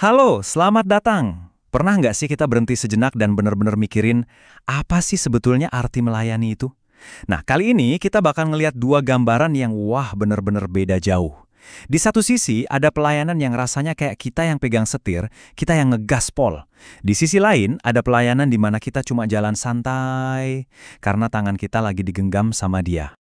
Halo, selamat datang. Pernah nggak sih kita berhenti sejenak dan benar-benar mikirin apa sih sebetulnya arti melayani itu? Nah, kali ini kita bakal ngelihat dua gambaran yang wah benar-benar beda jauh. Di satu sisi ada pelayanan yang rasanya kayak kita yang pegang setir, kita yang ngegaspol. Di sisi lain ada pelayanan di mana kita cuma jalan santai karena tangan kita lagi digenggam sama dia.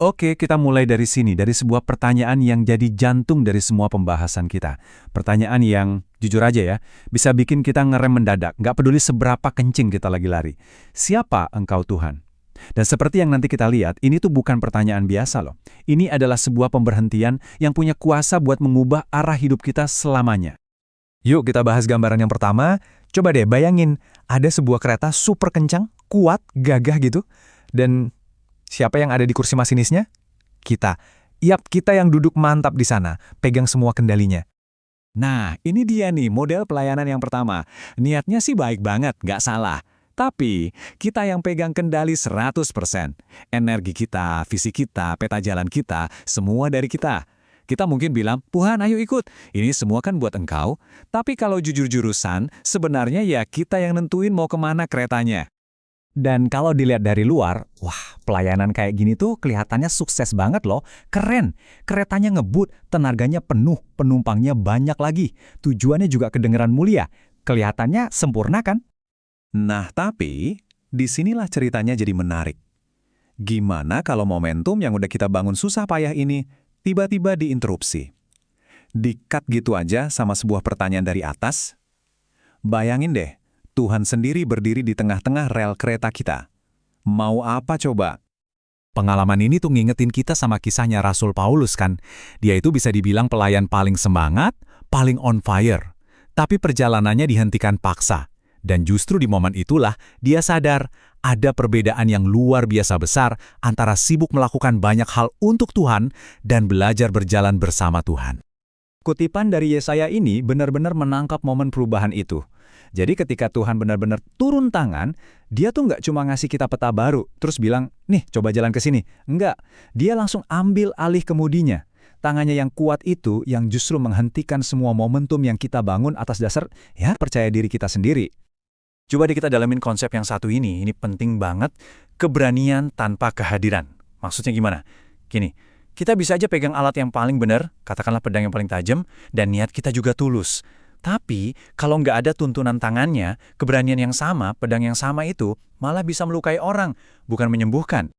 Oke, kita mulai dari sini, dari sebuah pertanyaan yang jadi jantung dari semua pembahasan kita. Pertanyaan yang, jujur aja ya, bisa bikin kita ngerem mendadak, nggak peduli seberapa kencing kita lagi lari. Siapa engkau Tuhan? Dan seperti yang nanti kita lihat, ini tuh bukan pertanyaan biasa loh. Ini adalah sebuah pemberhentian yang punya kuasa buat mengubah arah hidup kita selamanya. Yuk kita bahas gambaran yang pertama. Coba deh bayangin, ada sebuah kereta super kencang, kuat, gagah gitu, dan siapa yang ada di kursi masinisnya? Kita. Yap, kita yang duduk mantap di sana, pegang semua kendalinya. Nah, ini dia nih model pelayanan yang pertama. Niatnya sih baik banget, nggak salah. Tapi, kita yang pegang kendali 100%. Energi kita, visi kita, peta jalan kita, semua dari kita. Kita mungkin bilang, Tuhan ayo ikut, ini semua kan buat engkau. Tapi kalau jujur-jurusan, sebenarnya ya kita yang nentuin mau kemana keretanya. Dan kalau dilihat dari luar, wah pelayanan kayak gini tuh kelihatannya sukses banget loh. Keren, keretanya ngebut, tenaganya penuh, penumpangnya banyak lagi. Tujuannya juga kedengeran mulia. Kelihatannya sempurna kan? Nah, tapi disinilah ceritanya jadi menarik. Gimana kalau momentum yang udah kita bangun susah payah ini tiba-tiba diinterupsi? Di-cut gitu aja sama sebuah pertanyaan dari atas? Bayangin deh, Tuhan sendiri berdiri di tengah-tengah rel kereta kita. Mau apa coba? Pengalaman ini tuh ngingetin kita sama kisahnya Rasul Paulus kan. Dia itu bisa dibilang pelayan paling semangat, paling on fire. Tapi perjalanannya dihentikan paksa. Dan justru di momen itulah dia sadar ada perbedaan yang luar biasa besar antara sibuk melakukan banyak hal untuk Tuhan dan belajar berjalan bersama Tuhan. Kutipan dari Yesaya ini benar-benar menangkap momen perubahan itu. Jadi ketika Tuhan benar-benar turun tangan, dia tuh nggak cuma ngasih kita peta baru, terus bilang, nih coba jalan ke sini. Enggak, dia langsung ambil alih kemudinya. Tangannya yang kuat itu yang justru menghentikan semua momentum yang kita bangun atas dasar, ya percaya diri kita sendiri. Coba deh kita dalamin konsep yang satu ini penting banget, keberanian tanpa kehadiran. Maksudnya gimana? Gini, kita bisa aja pegang alat yang paling benar, katakanlah pedang yang paling tajam, dan niat kita juga tulus. Tapi, kalau nggak ada tuntunan tangannya, keberanian yang sama, pedang yang sama itu, malah bisa melukai orang, bukan menyembuhkan.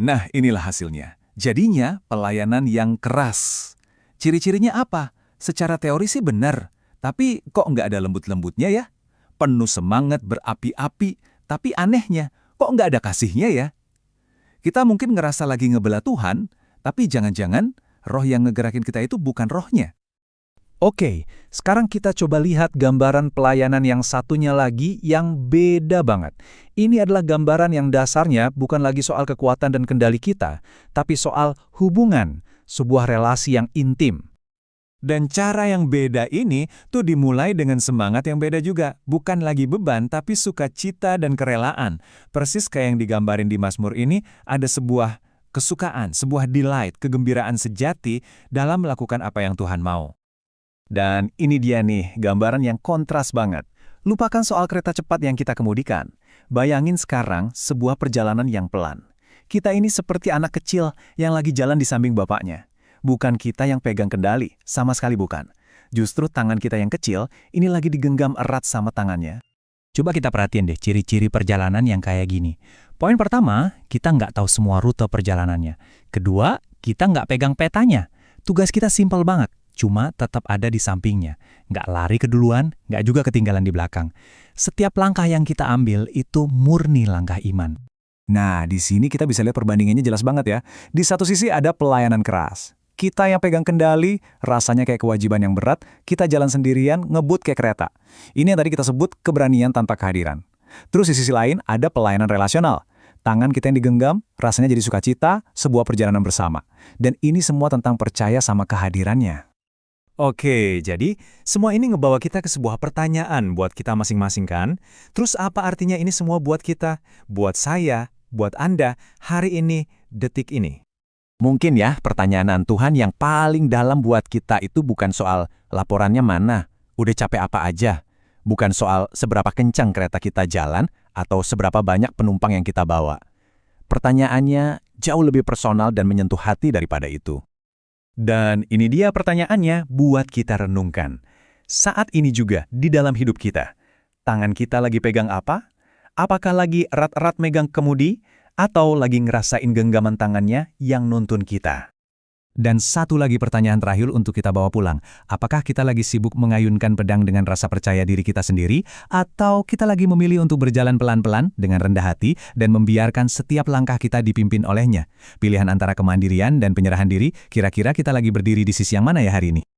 Nah, inilah hasilnya. Jadinya pelayanan yang keras. Ciri-cirinya apa? Secara teori sih benar, tapi kok nggak ada lembut-lembutnya ya? Penuh semangat berapi-api, tapi anehnya, kok nggak ada kasihnya ya? Kita mungkin ngerasa lagi ngebela Tuhan, tapi jangan-jangan roh yang ngegerakin kita itu bukan rohnya. Oke, sekarang kita coba lihat gambaran pelayanan yang satunya lagi yang beda banget. Ini adalah gambaran yang dasarnya bukan lagi soal kekuatan dan kendali kita, tapi soal hubungan, sebuah relasi yang intim. Dan cara yang beda ini tuh dimulai dengan semangat yang beda juga. Bukan lagi beban, tapi sukacita dan kerelaan. Persis kayak yang digambarin di Mazmur ini, ada sebuah kesukaan, sebuah delight, kegembiraan sejati dalam melakukan apa yang Tuhan mau. Dan ini dia nih, gambaran yang kontras banget. Lupakan soal kereta cepat yang kita kemudikan. Bayangin sekarang sebuah perjalanan yang pelan. Kita ini seperti anak kecil yang lagi jalan di samping bapaknya. Bukan kita yang pegang kendali, sama sekali bukan. Justru tangan kita yang kecil, ini lagi digenggam erat sama tangannya. Coba kita perhatiin deh ciri-ciri perjalanan yang kayak gini. Poin pertama, kita nggak tahu semua rute perjalanannya. Kedua, kita nggak pegang petanya. Tugas kita simpel banget, cuma tetap ada di sampingnya. Nggak lari keduluan, nggak juga ketinggalan di belakang. Setiap langkah yang kita ambil itu murni langkah iman. Nah, di sini kita bisa lihat perbandingannya jelas banget ya. Di satu sisi ada pelayanan keras. Kita yang pegang kendali, rasanya kayak kewajiban yang berat, kita jalan sendirian, ngebut kayak kereta. Ini yang tadi kita sebut keberanian tanpa kehadiran. Terus di sisi lain ada pelayanan relasional. Tangan kita yang digenggam, rasanya jadi sukacita, sebuah perjalanan bersama. Dan ini semua tentang percaya sama kehadirannya. Oke, jadi semua ini ngebawa kita ke sebuah pertanyaan buat kita masing-masing kan? Terus apa artinya ini semua buat kita? Buat saya, buat Anda, hari ini, detik ini. Mungkin ya pertanyaan Tuhan yang paling dalam buat kita itu bukan soal laporannya mana, udah capek apa aja. Bukan soal seberapa kencang kereta kita jalan atau seberapa banyak penumpang yang kita bawa. Pertanyaannya jauh lebih personal dan menyentuh hati daripada itu. Dan ini dia pertanyaannya buat kita renungkan. Saat ini juga di dalam hidup kita, tangan kita lagi pegang apa? Apakah lagi erat-erat megang kemudi? Atau lagi ngerasain genggaman tangannya yang nuntun kita? Dan satu lagi pertanyaan terakhir untuk kita bawa pulang. Apakah kita lagi sibuk mengayunkan pedang dengan rasa percaya diri kita sendiri? Atau kita lagi memilih untuk berjalan pelan-pelan dengan rendah hati dan membiarkan setiap langkah kita dipimpin olehnya? Pilihan antara kemandirian dan penyerahan diri, kira-kira kita lagi berdiri di sisi yang mana ya hari ini?